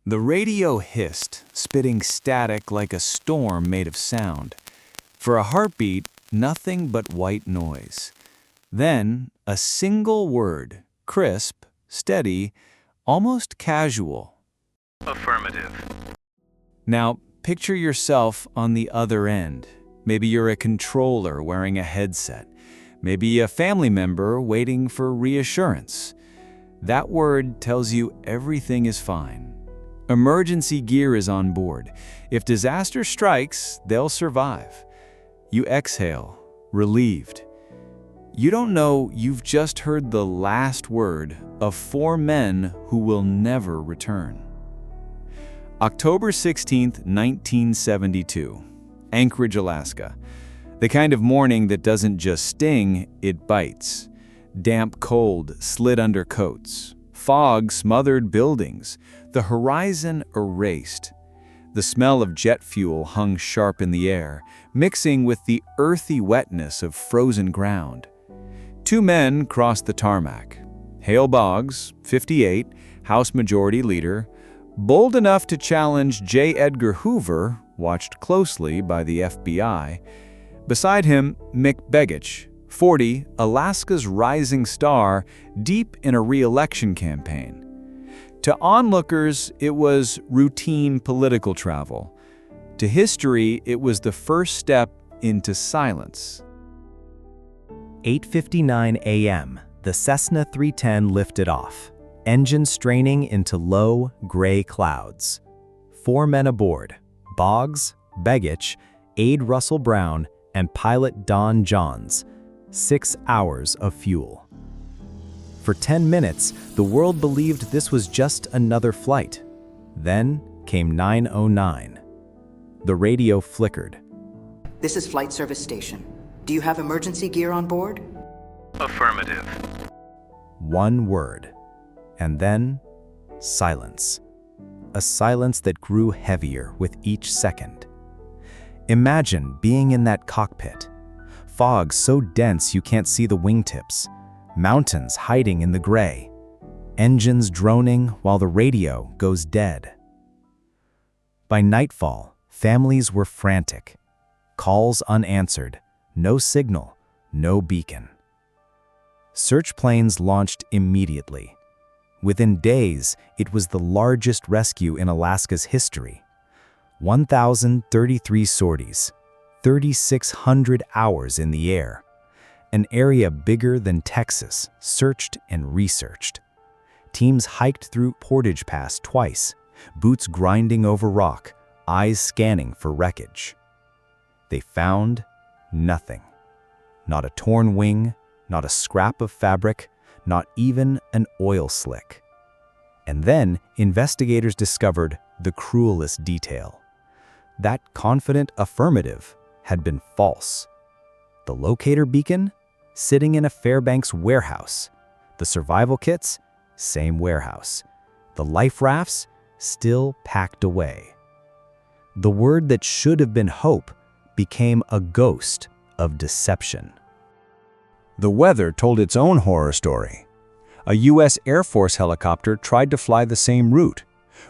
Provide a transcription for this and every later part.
The radio hissed, spitting static like a storm made of sound. For a heartbeat, nothing but white noise. Then, a single word, crisp, steady, almost casual. Affirmative. Now, picture yourself on the other end. Maybe you're a controller wearing a headset. Maybe a family member waiting for reassurance. That word tells you everything is fine. Emergency gear is on board. If disaster strikes, they'll survive. You exhale, relieved. You don't know you've just heard the last word of 4 men who will never return. October 16, 1972, Anchorage, Alaska. The kind of morning that doesn't just sting, it bites. Damp cold slid under coats. Fog smothered buildings. The horizon erased. The smell of jet fuel hung sharp in the air, mixing with the earthy wetness of frozen ground. 2 men crossed the tarmac. Hale Boggs, 58, House Majority Leader, bold enough to challenge J. Edgar Hoover, watched closely by the FBI. Beside him, Nick Begich, 40, Alaska's rising star, deep in a re-election campaign. To onlookers, it was routine political travel. To history, it was the first step into silence. 8:59 a.m., the Cessna 310 lifted off, engine straining into low, gray clouds. 4 men aboard: Boggs, Begich, aide Russell Brown, and pilot Don Johns. 6 hours of fuel. For 10 minutes, the world believed this was just another flight. Then came 9:09. The radio flickered. This is Flight Service Station. Do you have emergency gear on board? Affirmative. One word. And then, silence. A silence that grew heavier with each second. Imagine being in that cockpit. Fog so dense you can't see the wingtips. Mountains hiding in the gray. Engines droning while the radio goes dead. By nightfall, families were frantic. Calls unanswered. No signal, no beacon. Search planes launched immediately. Within days, it was the largest rescue in Alaska's history. 1,033 sorties, 3,600 hours in the air. An area bigger than Texas, searched and researched. Teams hiked through Portage Pass twice, boots grinding over rock, eyes scanning for wreckage. They found nothing. Not a torn wing, not a scrap of fabric, not even an oil slick. And then investigators discovered the cruelest detail. That confident affirmative had been false. The locator beacon, sitting in a Fairbanks warehouse. The survival kits, same warehouse. The life rafts, still packed away. The word that should have been hope became a ghost of deception. The weather told its own horror story. A U.S. Air Force helicopter tried to fly the same route.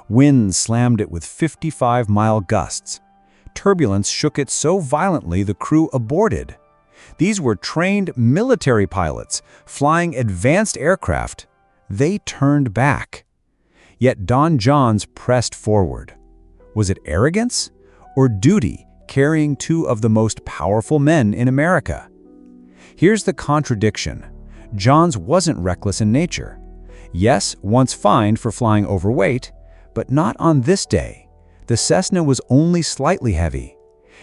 Wind slammed it with 55-mile gusts. Turbulence shook it so violently the crew aborted. These were trained military pilots flying advanced aircraft. They turned back. Yet Don Johns pressed forward. Was it arrogance or duty carrying 2 of the most powerful men in America? Here's the contradiction. Johns wasn't reckless in nature. Yes, once fined for flying overweight, but not on this day. The Cessna was only slightly heavy.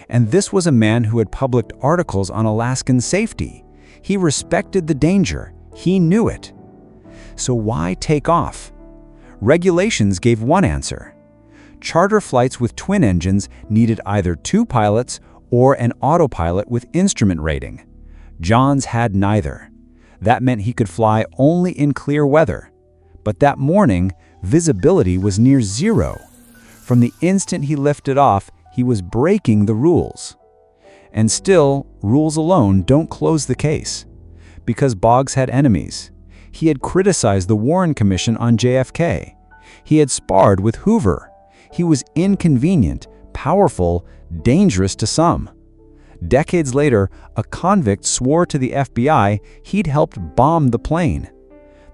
And this was a man who had published articles on Alaskan safety. He respected the danger. He knew it. So why take off? Regulations gave one answer. Charter flights with twin engines needed either 2 pilots or an autopilot with instrument rating. Johns had neither. That meant he could fly only in clear weather. But that morning, visibility was near 0. From the instant he lifted off, he was breaking the rules. And still, rules alone don't close the case. Because Boggs had enemies. He had criticized the Warren Commission on JFK. He had sparred with Hoover. He was inconvenient, powerful, dangerous to some. Decades later, a convict swore to the FBI he'd helped bomb the plane.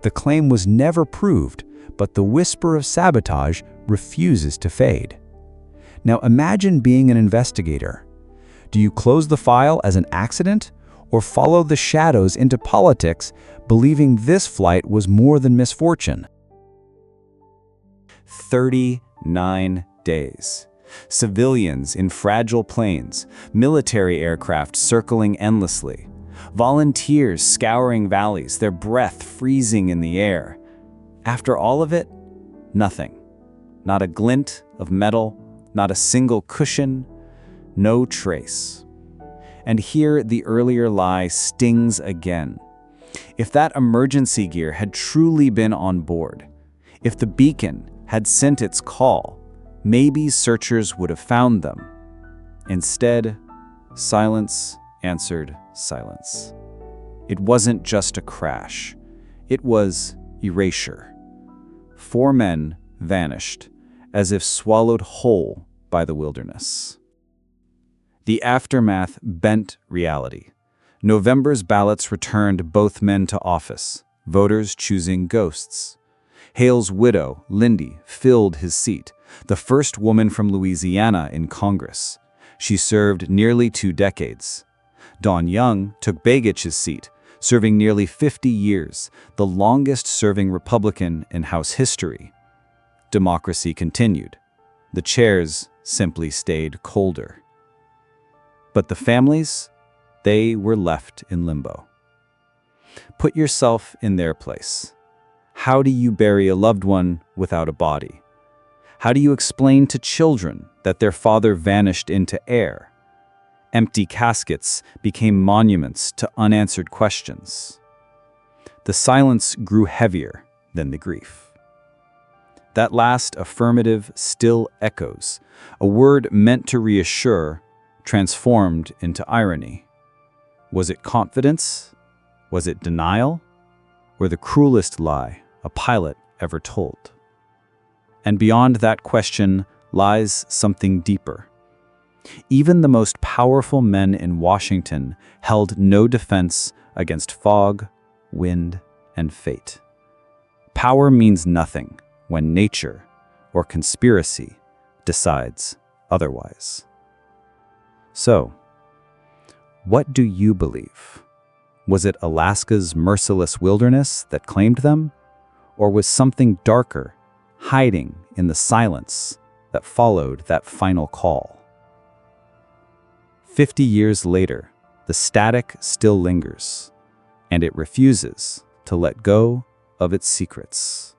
The claim was never proved, but the whisper of sabotage refuses to fade. Now imagine being an investigator. Do you close the file as an accident, or follow the shadows into politics, believing this flight was more than misfortune? 39 days. Civilians in fragile planes, military aircraft circling endlessly, volunteers scouring valleys, their breath freezing in the air. After all of it, nothing. Not a glint of metal, not a single cushion, no trace. And here the earlier lie stings again. If that emergency gear had truly been on board, if the beacon had sent its call, maybe searchers would have found them. Instead, silence answered silence. It wasn't just a crash. It was erasure. 4 men vanished, as if swallowed whole by the wilderness. The aftermath bent reality. November's ballots returned both men to office, voters choosing ghosts. Hale's widow, Lindy, filled his seat, the first woman from Louisiana in Congress. She served nearly 2 decades. Don Young took Begich's seat, serving nearly 50 years, the longest-serving Republican in House history. Democracy continued. The chairs simply stayed colder. But the families, they were left in limbo. Put yourself in their place. How do you bury a loved one without a body? How do you explain to children that their father vanished into air? Empty caskets became monuments to unanswered questions. The silence grew heavier than the grief. That last affirmative still echoes, a word meant to reassure, transformed into irony. Was it confidence? Was it denial? Or the cruelest lie a pilot ever told? And beyond that question lies something deeper. Even the most powerful men in Washington held no defense against fog, wind, and fate. Power means nothing when nature or conspiracy decides otherwise. So, what do you believe? Was it Alaska's merciless wilderness that claimed them? Or was something darker hiding in the silence that followed that final call? 50 years later, the static still lingers, and it refuses to let go of its secrets.